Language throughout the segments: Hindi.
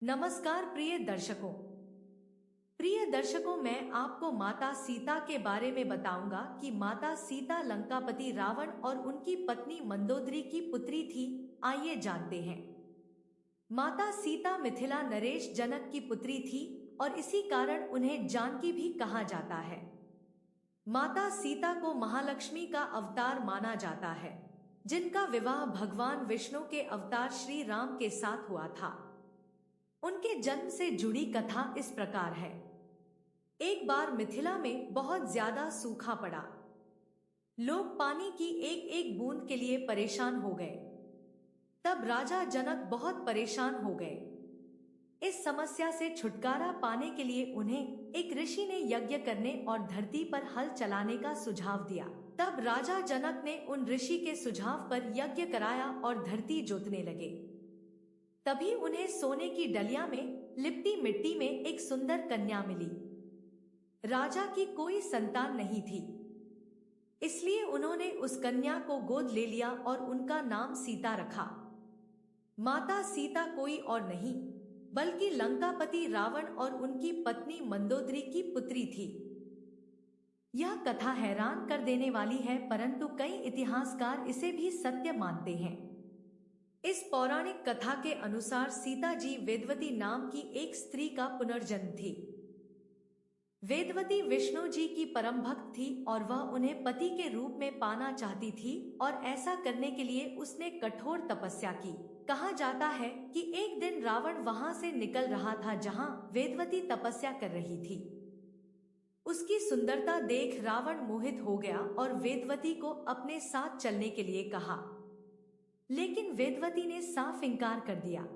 नमस्कार प्रिय दर्शकों, मैं आपको माता सीता के बारे में बताऊंगा कि माता सीता लंकापति रावण और उनकी पत्नी मंदोदरी की पुत्री थी। आइए जानते हैं। माता सीता मिथिला नरेश जनक की पुत्री थी और इसी कारण उन्हें जानकी भी कहा जाता है। माता सीता को महालक्ष्मी का अवतार माना जाता है, जिनका विवाह भगवान विष्णु के अवतार श्री राम के साथ हुआ था। उनके जन्म से जुड़ी कथा इस प्रकार है। एक बार मिथिला में बहुत ज्यादा सूखा पड़ा। लोग पानी की एक एक बूंद के लिए परेशान हो गए। तब राजा जनक बहुत परेशान हो गए। इस समस्या से छुटकारा पाने के लिए उन्हें एक ऋषि ने यज्ञ करने और धरती पर हल चलाने का सुझाव दिया। तब राजा जनक ने उन ऋषि के सुझाव पर यज्ञ कराया और धरती जोतने लगे। तभी उन्हें सोने की डलिया में लिपटी मिट्टी में एक सुंदर कन्या मिली। राजा की कोई संतान नहीं थी, इसलिए उन्होंने उस कन्या को गोद ले लिया और उनका नाम सीता रखा। माता सीता कोई और नहीं बल्कि लंकापति रावण और उनकी पत्नी मंदोदरी की पुत्री थी। यह कथा हैरान कर देने वाली है, परंतु कई इतिहासकार इसे भी सत्य मानते हैं। इस पौराणिक कथा के अनुसार सीता जी वेदवती नाम की एक स्त्री का पुनर्जन्म थी। वेदवती विष्णु जी की परम भक्त थी और वह उन्हें पति के रूप में पाना चाहती थी, और ऐसा करने के लिए उसने कठोर तपस्या की। कहा जाता है कि एक दिन रावण वहां से निकल रहा था जहां वेदवती तपस्या कर रही थी। उसकी सुंदरता देख रावण मोहित हो गया और वेदवती को अपने साथ चलने के लिए कहा, लेकिन वेदवती ने साफ इनकार कर दिया।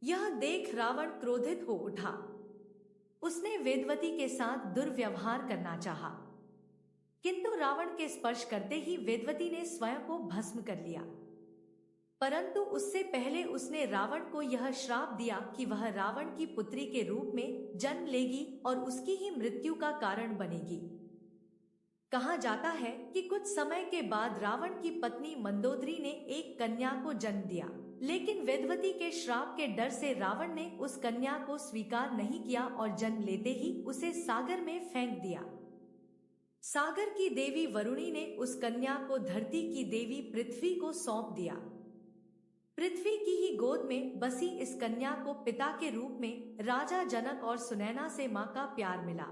यह देख रावण क्रोधित हो उठा। उसने वेदवती के साथ दुर्व्यवहार करना चाहा, किंतु रावण के स्पर्श करते ही वेदवती ने स्वयं को भस्म कर लिया। परंतु उससे पहले उसने रावण को यह श्राप दिया कि वह रावण की पुत्री के रूप में जन्म लेगी और उसकी ही मृत्यु का कारण बनेगी। कहा जाता है कि कुछ समय के बाद रावण की पत्नी मंदोदरी ने एक कन्या को जन्म दिया, लेकिन वेदवती के श्राप के डर से रावण ने उस कन्या को स्वीकार नहीं किया और जन्म लेते ही उसे सागर में फेंक दिया। सागर की देवी वरुणी ने उस कन्या को धरती की देवी पृथ्वी को सौंप दिया। पृथ्वी की ही गोद में बसी इस कन्या को पिता के रूप में राजा जनक और सुनैना से मां का प्यार मिला।